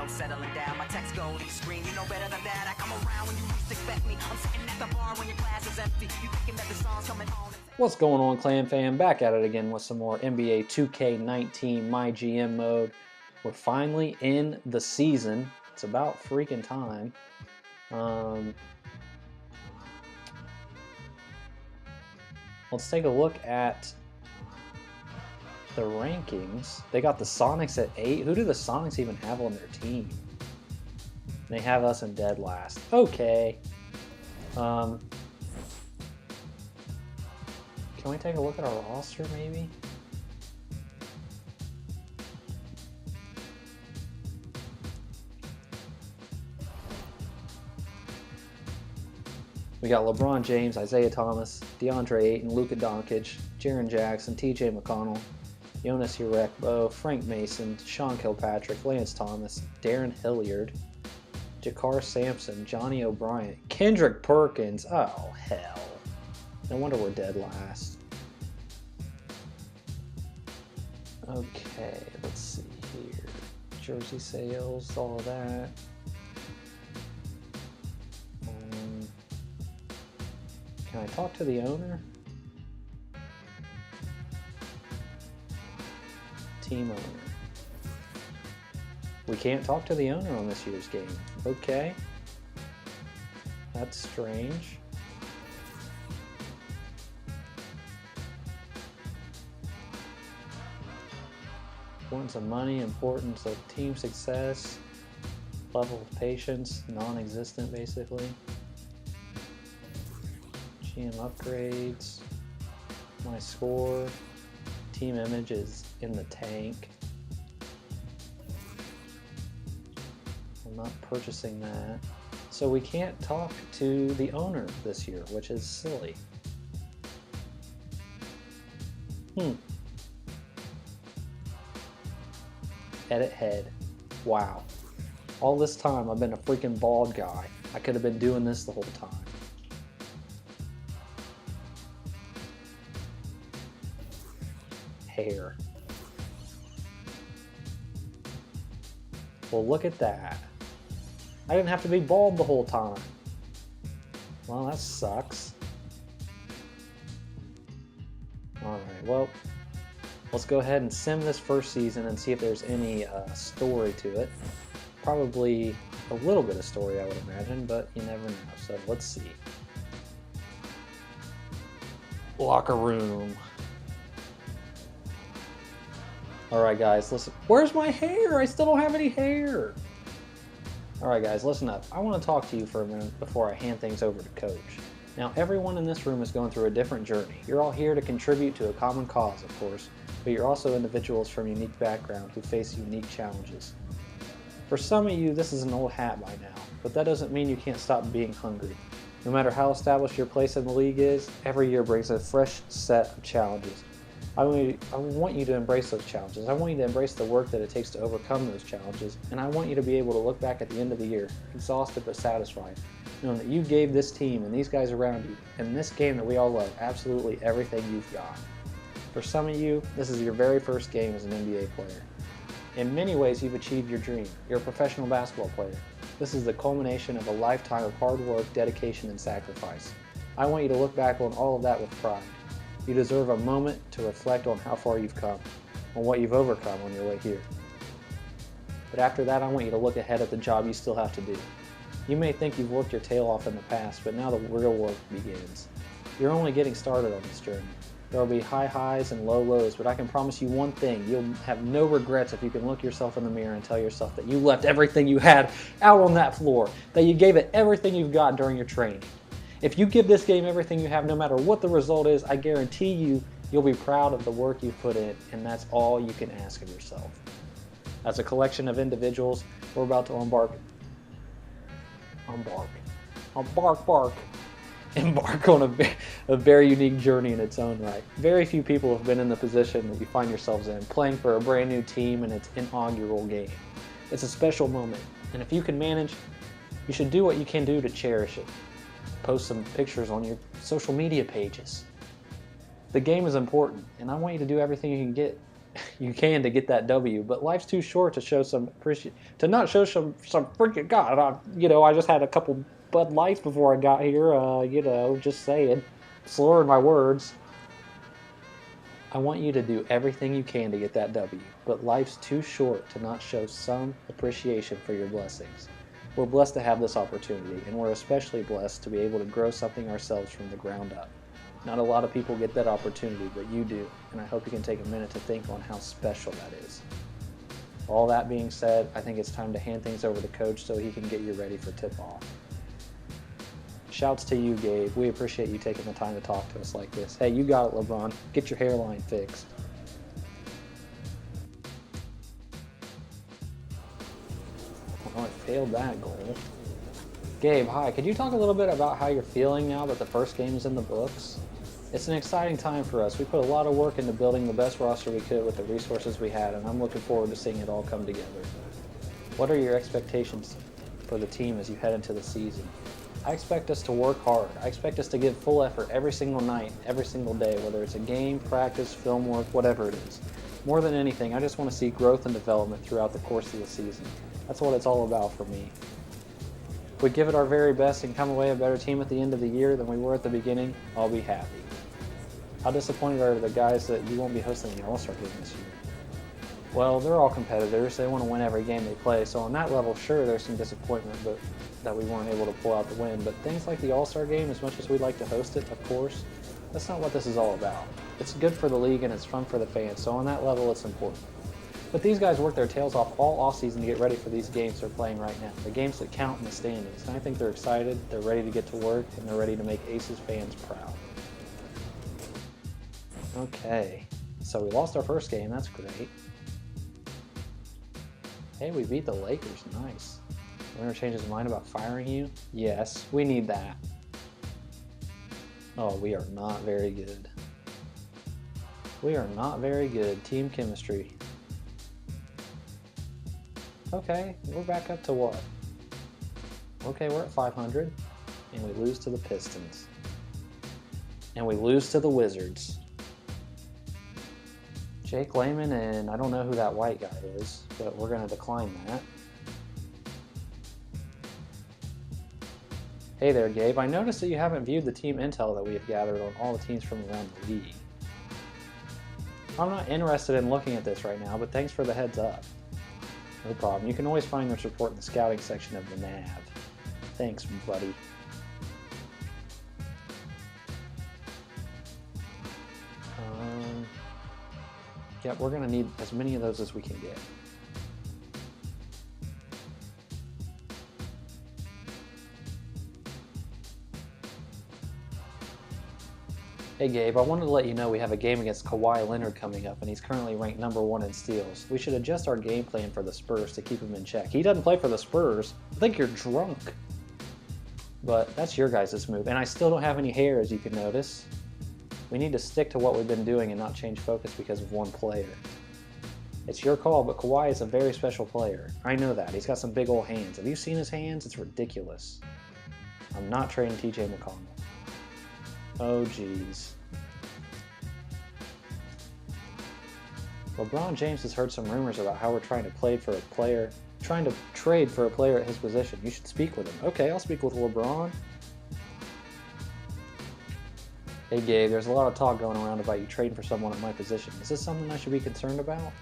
I'm settling down. My text go to your screen. You know better than that. I come around when you least expect me. I'm sitting at the bar when your glass is empty. You thinking that the song's coming on. What's going on, Clan fam? Back at it again with some more NBA 2K19 MyGM mode. We're finally in the season. It's about freaking time. Let's take a look at the rankings. They got the Sonics at 8. Who do the Sonics even have on their team? They have us in dead last. Okay. Can we take a look at our roster, maybe? We got LeBron James, Isaiah Thomas, DeAndre Ayton, Luka Doncic, Jaren Jackson, TJ McConnell, Jonas Jerebko, Frank Mason, Sean Kilpatrick, Lance Thomas, Darren Hilliard, Jakar Sampson, Johnny O'Brien, Kendrick Perkins. Oh, hell. No wonder we're dead last. Okay, let's see here. Jersey sales, all of that. Can I talk to the owner? Team owner. We can't talk to the owner on this year's game. Okay. That's strange. Importance of money, importance of team success, level of patience, non-existent basically. GM upgrades, my score, team image is in the tank. I'm not purchasing that. So we can't talk to the owner this year, which is silly. Edit head. Wow. All this time I've been a freaking bald guy. I could have been doing this the whole time. Hair. Well, look at that. I didn't have to be bald the whole time. Well, that sucks. Alright, well, let's go ahead and sim this first season and see if there's any story to it. Probably a little bit of story, I would imagine, but you never know. So let's see. Locker room. Alright guys, listen. Where's my hair? I still don't have any hair. Alright guys, listen up. I want to talk to you for a minute before I hand things over to Coach. Now, everyone in this room is going through a different journey. You're all here to contribute to a common cause, of course, but you're also individuals from unique backgrounds who face unique challenges. For some of you, this is an old hat by now, but that doesn't mean you can't stop being hungry. No matter how established your place in the league is, every year brings a fresh set of challenges. I want you to embrace those challenges. I want you to embrace the work that it takes to overcome those challenges, and I want you to be able to look back at the end of the year, exhausted but satisfied, knowing that you gave this team and these guys around you, and this game that we all love, absolutely everything you've got. For some of you, this is your very first game as an NBA player. In many ways, you've achieved your dream. You're a professional basketball player. This is the culmination of a lifetime of hard work, dedication, and sacrifice. I want you to look back on all of that with pride. You deserve a moment to reflect on how far you've come, on what you've overcome on your way here. But after that, I want you to look ahead at the job you still have to do. You may think you've worked your tail off in the past, but now the real work begins. You're only getting started on this journey. There will be high highs and low lows, but I can promise you one thing. You'll have no regrets if you can look yourself in the mirror and tell yourself that you left everything you had out on that floor, that you gave it everything you've got during your training. If you give this game everything you have, no matter what the result is, I guarantee you'll be proud of the work you've put in, and that's all you can ask of yourself. As a collection of individuals, we're about to embark on a very unique journey in its own right. Very few people have been in the position that you find yourselves in, playing for a brand new team in its inaugural game. It's a special moment, and if you can manage, you should do what you can do to cherish it. Post some pictures on your social media pages. The game is important, and I want you to do everything you can get you can to get that W, but life's too short to show some to not show some freaking God. I just had a couple Bud Lights before I got here. Just saying, slurring my words. I want you to do everything you can to get that W, but life's too short to not show some appreciation for your blessings. We're blessed to have this opportunity, and we're especially blessed to be able to grow something ourselves from the ground up. Not a lot of people get that opportunity, but you do, and I hope you can take a minute to think on how special that is. All that being said, I think it's time to hand things over to Coach so he can get you ready for tip-off. Shouts to you, Gabe. We appreciate you taking the time to talk to us like this. Hey, you got it, LeBron. Get your hairline fixed. Oh, I failed that goal. Gabe, hi. Could you talk a little bit about how you're feeling now that the first game is in the books? It's an exciting time for us. We put a lot of work into building the best roster we could with the resources we had, and I'm looking forward to seeing it all come together. What are your expectations for the team as you head into the season? I expect us to work hard. I expect us to give full effort every single night, every single day, whether it's a game, practice, film work, whatever it is. More than anything, I just want to see growth and development throughout the course of the season. That's what it's all about for me. If we give it our very best and come away a better team at the end of the year than we were at the beginning, I'll be happy. How disappointed are the guys that you won't be hosting the All-Star game this year? Well, they're all competitors. They want to win every game they play. So on that level, sure, there's some disappointment that we weren't able to pull out the win. But things like the All-Star game, as much as we'd like to host it, of course, that's not what this is all about. It's good for the league and it's fun for the fans. So on that level, it's important. But these guys work their tails off all off-season to get ready for these games they're playing right now. The games that count in the standings. And I think they're excited, they're ready to get to work, and they're ready to make Aces fans proud. Okay, so we lost our first game. That's great. Hey, we beat the Lakers. Nice. Winner changes his mind about firing you? Yes, we need that. Oh, we are not very good. We are not very good. Team chemistry. Okay, we're back up to what? Okay, we're at 500, and we lose to the Pistons. And we lose to the Wizards. Jake Layman, and I don't know who that white guy is, but we're going to decline that. Hey there, Gabe. I noticed that you haven't viewed the team intel that we have gathered on all the teams from around the league. I'm not interested in looking at this right now, but thanks for the heads up. No problem. You can always find this report in the scouting section of the NAV. Thanks, buddy. Yeah, we're going to need as many of those as we can get. Hey Gabe, I wanted to let you know we have a game against Kawhi Leonard coming up, and he's currently ranked number 1 in steals. We should adjust our game plan for the Spurs to keep him in check. He doesn't play for the Spurs. I think you're drunk. But that's your guys' move, and I still don't have any hair, as you can notice. We need to stick to what we've been doing and not change focus because of one player. It's your call, but Kawhi is a very special player. I know that. He's got some big old hands. Have you seen his hands? It's ridiculous. I'm not trading TJ McConnell. Oh, geez. LeBron James has heard some rumors about how we're trying to trade for a player at his position. You should speak with him. Okay, I'll speak with LeBron. Hey Gabe, there's a lot of talk going around about you trading for someone at my position. Is this something I should be concerned about?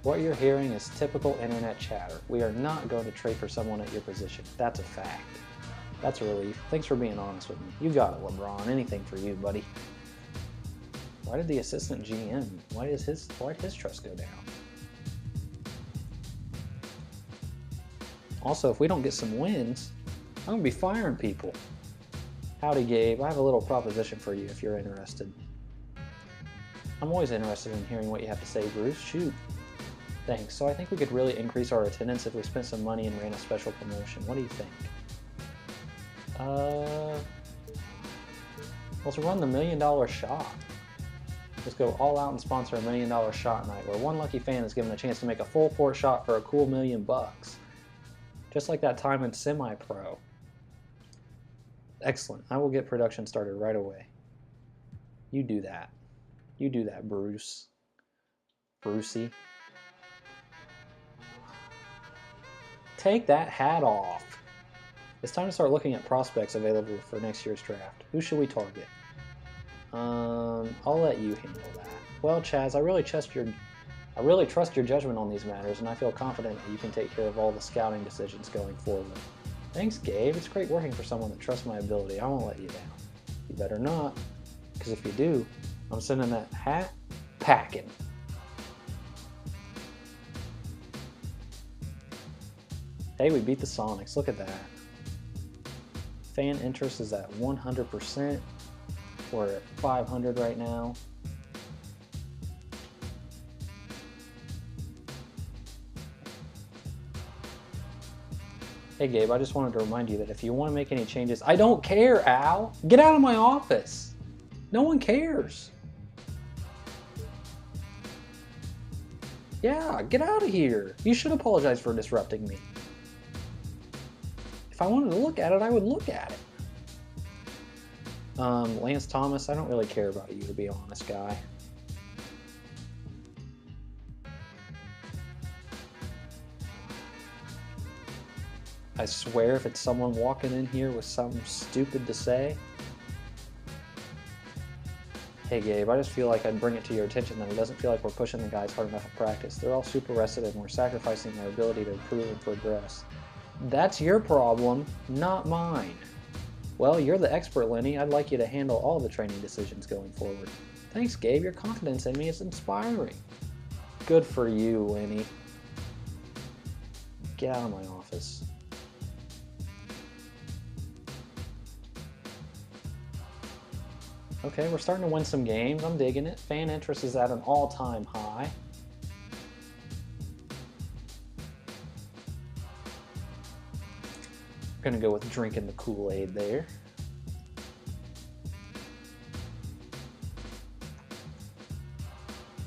What you're hearing is typical internet chatter. We are not going to trade for someone at your position. That's a fact. That's a relief. Thanks for being honest with me. You got it, LeBron. Anything for you, buddy. Why did the assistant GM, why did his trust go down? Also, if we don't get some wins, I'm going to be firing people. Howdy, Gabe. I have a little proposition for you if you're interested. I'm always interested in hearing what you have to say, Bruce. Shoot. Thanks. So I think we could really increase our attendance if we spent some money and ran a special promotion. What do you think? Let's run the $1 million shot. Let's go all out and sponsor a $1 million shot night where one lucky fan is given a chance to make a full court shot for a cool $1 million. Just like that time in semi-pro. Excellent. I will get production started right away. You do that. You do that, Bruce. Brucey. Take that hat off. It's time to start looking at prospects available for next year's draft. Who should we target? I'll let you handle that. Well, Chaz, I really trust your judgment on these matters, and I feel confident that you can take care of all the scouting decisions going forward. Thanks, Gabe. It's great working for someone that trusts my ability. I won't let you down. You better not, because if you do, I'm sending that hat packing. Hey, we beat the Sonics. Look at that. Fan interest is at 100%. We're at 500 right now. Hey Gabe, I just wanted to remind you that if you want to make any changes, I don't care, Al. Get out of my office. No one cares. Yeah, get out of here. You should apologize for disrupting me. If I wanted to look at it, I would look at it. Lance Thomas, I don't really care about you, to be honest, guy. I swear if it's someone walking in here with something stupid to say. Hey Gabe, I just feel like I'd bring it to your attention that it doesn't feel like we're pushing the guys hard enough at practice. They're all super rested and we're sacrificing our ability to improve and progress. That's your problem, not mine. Well, you're the expert, Lenny. I'd like you to handle all the training decisions going forward. Thanks, Gabe. Your confidence in me is inspiring. Good for you, Lenny. Get out of my office. Okay, we're starting to win some games. I'm digging it. Fan interest is at an all-time high. We're gonna go with drinking the Kool-Aid there.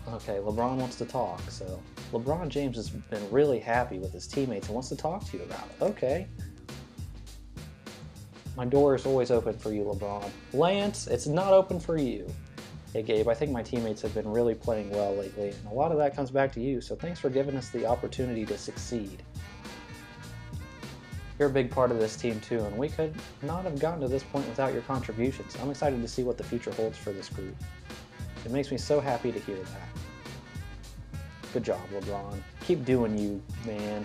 Okay, LeBron wants to talk, so LeBron James has been really happy with his teammates and wants to talk to you about it. Okay. My door is always open for you, LeBron. Lance, it's not open for you. Hey, Gabe, I think my teammates have been really playing well lately, and a lot of that comes back to you, so thanks for giving us the opportunity to succeed. You're a big part of this team, too, and we could not have gotten to this point without your contributions. I'm excited to see what the future holds for this group. It makes me so happy to hear that. Good job, LeBron. Keep doing you, man.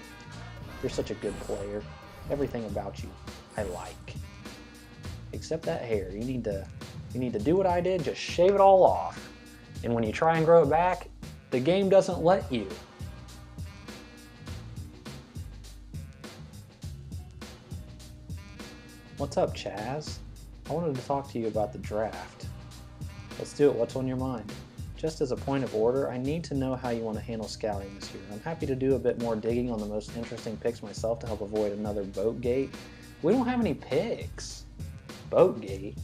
You're such a good player. Everything about you, I like. Except that hair. You need to do what I did, just shave it all off. And when you try and grow it back, the game doesn't let you. What's up, Chaz? I wanted to talk to you about the draft. Let's do it. What's on your mind? Just as a point of order, I need to know how you want to handle scouting this year. I'm happy to do a bit more digging on the most interesting picks myself to help avoid another boat gate. We don't have any picks. Boat gate?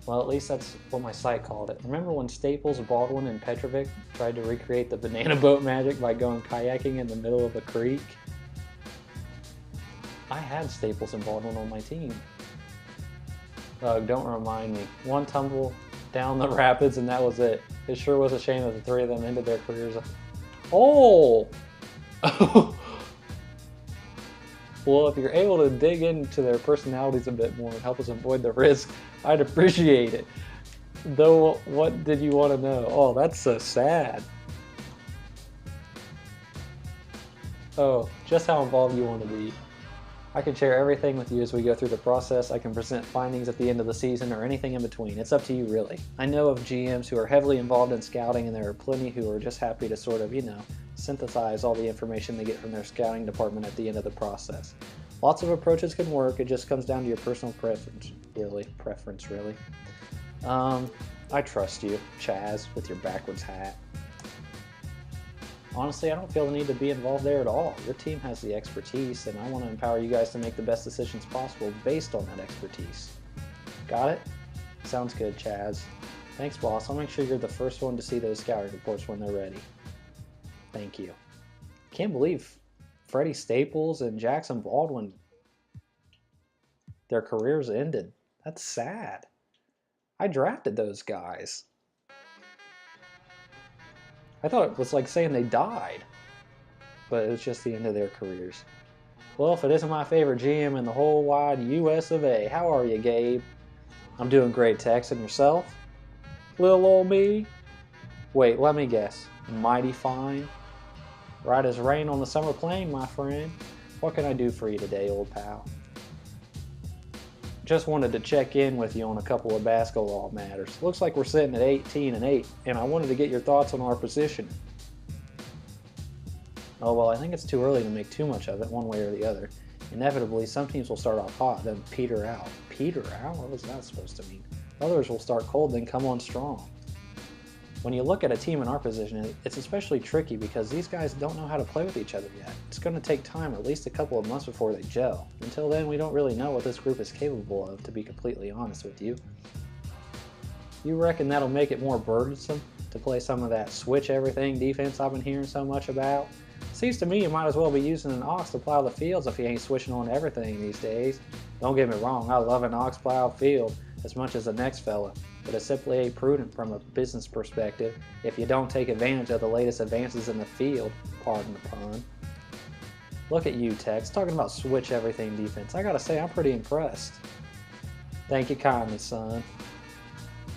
Well, at least that's what my site called it. Remember when Staples, Baldwin, and Petrovic tried to recreate the banana boat magic by going kayaking in the middle of a creek? I had Staples and Baldwin on my team. Don't remind me. One tumble down the rapids and that was it. It sure was a shame that the three of them ended their careers. Oh! Well, if you're able to dig into their personalities a bit more and help us avoid the risk, I'd appreciate it. Though, what did you want to know? Oh, that's so sad. Oh, just how involved you want to be. I can share everything with you as we go through the process. I can present findings at the end of the season or anything in between. It's up to you, really. I know of GMs who are heavily involved in scouting, and there are plenty who are just happy to sort of, synthesize all the information they get from their scouting department at the end of the process. Lots of approaches can work. It just comes down to your personal preference, really. I trust you, Chaz, with your backwards hat. Honestly, I don't feel the need to be involved there at all. Your team has the expertise, and I want to empower you guys to make the best decisions possible based on that expertise. Got it? Sounds good, Chaz. Thanks, boss. I'll make sure you're the first one to see those scouting reports when they're ready. Thank you. Can't believe Freddie Staples and Jackson Baldwin, their careers ended. That's sad. I drafted those guys. I thought it was like saying they died, but it was just the end of their careers. Well, if it isn't my favorite GM in the whole wide US of A, how are you, Gabe? I'm doing great, Tex, and yourself? Little old me? Wait, let me guess. Mighty fine? Right as rain on the summer plain, my friend. What can I do for you today, old pal? Just wanted to check in with you on a couple of basketball matters. Looks like we're sitting at 18-8, and I wanted to get your thoughts on our position. Oh, well, I think it's too early to make too much of it, one way or the other. Inevitably, some teams will start off hot, then peter out. Peter out? What was that supposed to mean? Others will start cold, then come on strong. When you look at a team in our position, it's especially tricky because these guys don't know how to play with each other yet. It's going to take time, at least a couple of months before they gel. Until then, we don't really know what this group is capable of, to be completely honest with you. You reckon that'll make it more burdensome to play some of that switch everything defense I've been hearing so much about? Seems to me you might as well be using an ox to plow the fields if you ain't switching on everything these days. Don't get me wrong, I love an ox plowed field as much as the next fella, but it's simply ain't prudent from a business perspective if you don't take advantage of the latest advances in the field, pardon the pun. Look at you, Tex, talking about switch everything defense. I gotta say, I'm pretty impressed. Thank you kindly, son.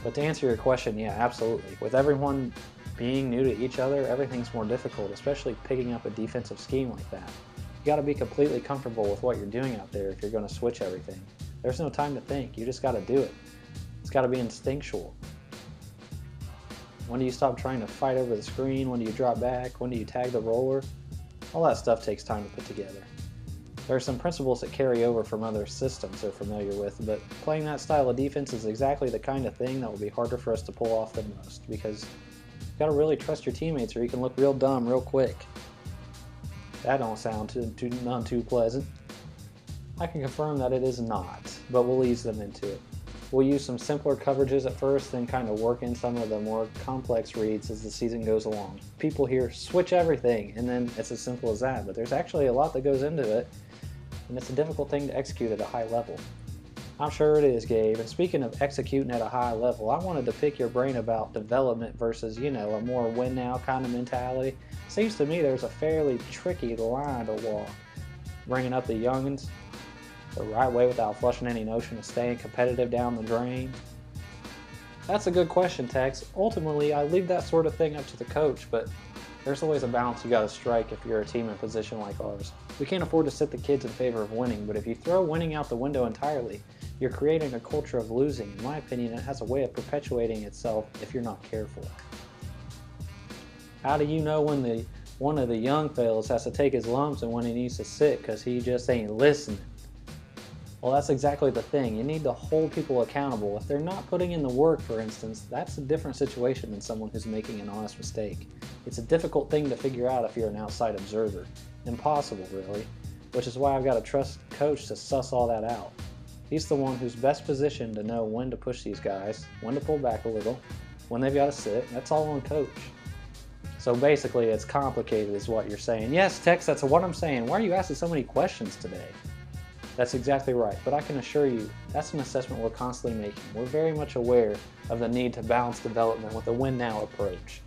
But to answer your question, yeah, absolutely. With everyone being new to each other, everything's more difficult, especially picking up a defensive scheme like that. You gotta be completely comfortable with what you're doing out there if you're gonna switch everything. There's no time to think, you just gotta do it. It's gotta be instinctual. When do you stop trying to fight over the screen? When do you drop back? When do you tag the roller? All that stuff takes time to put together. There are some principles that carry over from other systems they're familiar with, but playing that style of defense is exactly the kind of thing that will be harder for us to pull off than most, because you've got to really trust your teammates or you can look real dumb real quick. That don't sound none too pleasant. I can confirm that it is not, but we'll ease them into it. We'll use some simpler coverages at first, then kind of work in some of the more complex reads as the season goes along. People hear switch everything, and then it's as simple as that, but there's actually a lot that goes into it, and it's a difficult thing to execute at a high level. I'm sure it is, Gabe, and speaking of executing at a high level, I wanted to pick your brain about development versus, a more win now kind of mentality. Seems to me there's a fairly tricky line to walk, bringing up the youngins the right way without flushing any notion of staying competitive down the drain? That's a good question, Tex. Ultimately, I leave that sort of thing up to the coach, but there's always a balance you gotta strike if you're a team in a position like ours. We can't afford to sit the kids in favor of winning, but if you throw winning out the window entirely, you're creating a culture of losing. In my opinion, it has a way of perpetuating itself if you're not careful. How do you know when one of the young fellas has to take his lumps and when he needs to sit because he just ain't listening? Well, that's exactly the thing. You need to hold people accountable. If they're not putting in the work, for instance, that's a different situation than someone who's making an honest mistake. It's a difficult thing to figure out if you're an outside observer. Impossible, really. Which is why I've got to trust coach to suss all that out. He's the one who's best positioned to know when to push these guys, when to pull back a little, when they've got to sit. That's all on coach. So basically, it's complicated is what you're saying. Yes, Tex, that's what I'm saying. Why are you asking so many questions today? That's exactly right, but I can assure you, that's an assessment we're constantly making. We're very much aware of the need to balance development with a win-now approach.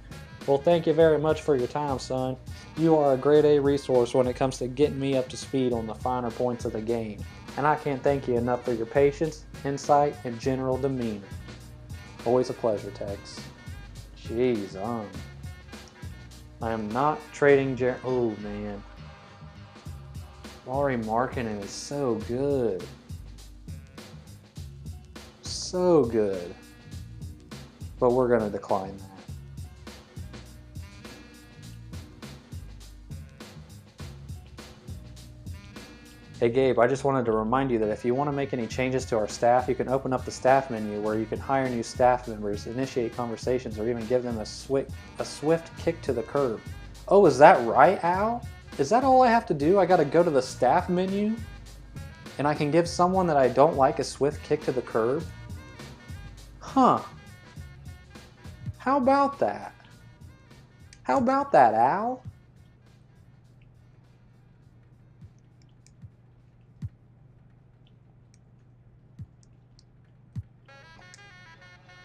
Well, thank you very much for your time, son. You are a grade A resource when it comes to getting me up to speed on the finer points of the game. And I can't thank you enough for your patience, insight, and general demeanor. Always a pleasure, Tex. Jeez, I am not trading oh, man. Lauri Markkanen is so good. So good. But we're going to decline that. Hey Gabe, I just wanted to remind you that if you want to make any changes to our staff, you can open up the staff menu where you can hire new staff members, initiate conversations, or even give them a swift kick to the curb. Oh, is that right, Al? Is that all I have to do? I gotta go to the staff menu and I can give someone that I don't like a swift kick to the curb? Huh. How about that? How about that, Al?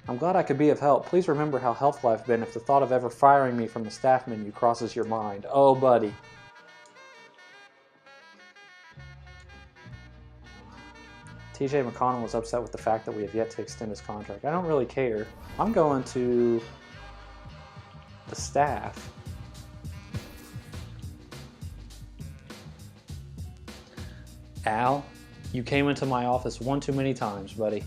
I'm glad I could be of help. Please remember how helpful I've been if the thought of ever firing me from the staff menu crosses your mind. Oh, buddy. TJ McConnell is upset with the fact that we have yet to extend his contract. I don't really care. I'm going to the staff. Al, you came into my office one too many times, buddy.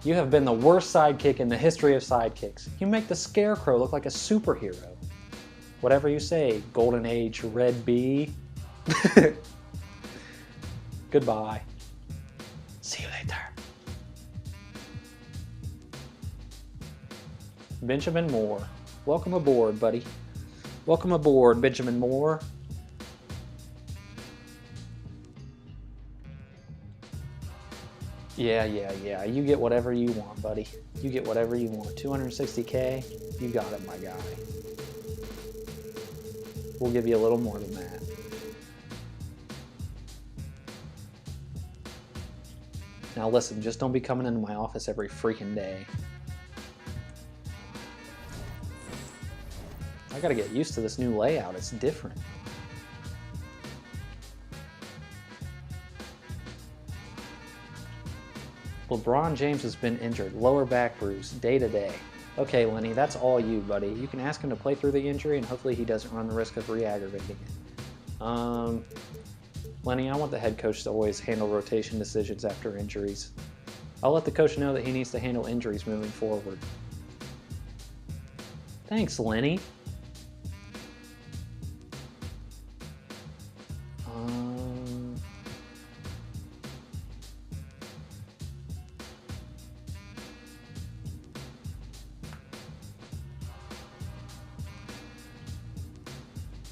You have been the worst sidekick in the history of sidekicks. You make the Scarecrow look like a superhero. Whatever you say, Golden Age Red Bee. Goodbye. See you later. Benjamin Moore. Welcome aboard, buddy. Welcome aboard, Benjamin Moore. Yeah. You get whatever you want, buddy. You get whatever you want. 260K, you got it, my guy. We'll give you a little more than that. Now listen, just don't be coming into my office every freaking day. I gotta get used to this new layout. It's different. LeBron James has been injured. Lower back bruise, day to day. Okay, Lenny, that's all you, buddy. You can ask him to play through the injury, and hopefully he doesn't run the risk of re-aggravating it. Lenny, I want the head coach to always handle rotation decisions after injuries. I'll let the coach know that he needs to handle injuries moving forward. Thanks, Lenny.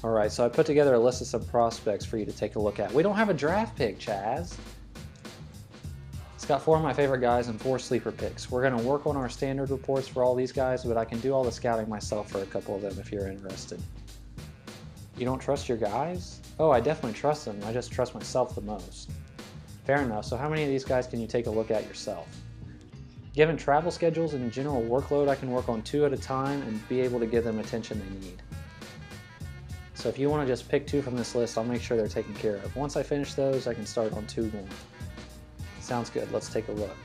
Alright, so I put together a list of some prospects for you to take a look at. We don't have a draft pick, Chaz. It's got 4 of my favorite guys and 4 sleeper picks. We're going to work on our standard reports for all these guys, but I can do all the scouting myself for a couple of them if you're interested. You don't trust your guys? Oh, I definitely trust them. I just trust myself the most. Fair enough. So how many of these guys can you take a look at yourself? Given travel schedules and general workload, I can work on 2 at a time and be able to give them attention they need. So if you want to just pick 2 from this list, I'll make sure they're taken care of. Once I finish those, I can start on 2 more. Sounds good. Let's take a look.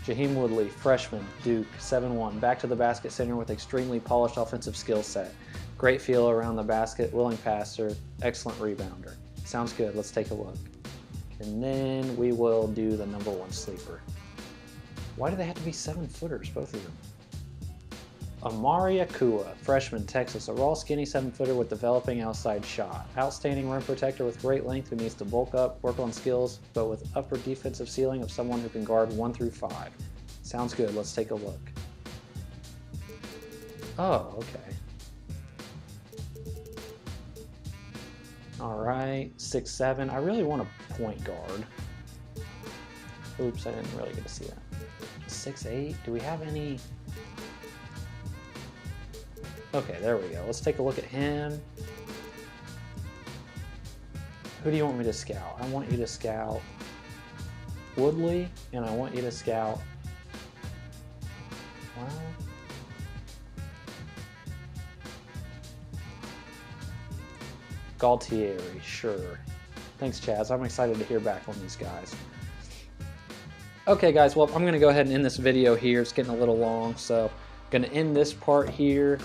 Jaheim Woodley, freshman, Duke, 7'1", back to the basket center with extremely polished offensive skill set. Great feel around the basket, willing passer, excellent rebounder. Sounds good. Let's take a look. And then we will do the number 1 sleeper. Why do they have to be 7-footers, both of them? Amari Akua, freshman, Texas, a raw, skinny 7-footer with developing outside shot. Outstanding rim protector with great length who needs to bulk up, work on skills, but with upper defensive ceiling of someone who can guard 1 through 5. Sounds good. Let's take a look. Oh, okay. All right, 6'7". I really want a point guard. Oops, I didn't really get to see that. 6'8". Do we have any? Okay, there we go. Let's take a look at him. Who do you want me to scout? I want you to scout Woodley, and I want you to scout... Well... Galtieri, sure. Thanks, Chaz. I'm excited to hear back on these guys. Okay, guys, well, I'm going to go ahead and end this video here. It's getting a little long, so I'm going to end this part here.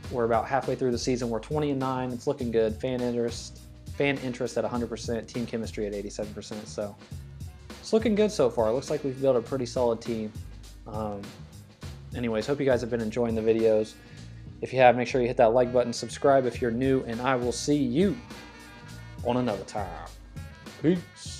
We're about halfway through the season. We're 20-9. It's looking good. Fan interest at 100%. Team chemistry at 87%. So it's looking good so far. It looks like we've built a pretty solid team. Anyways, hope you guys have been enjoying the videos. If you have, make sure you hit that like button, subscribe if you're new, and I will see you on another time. Peace.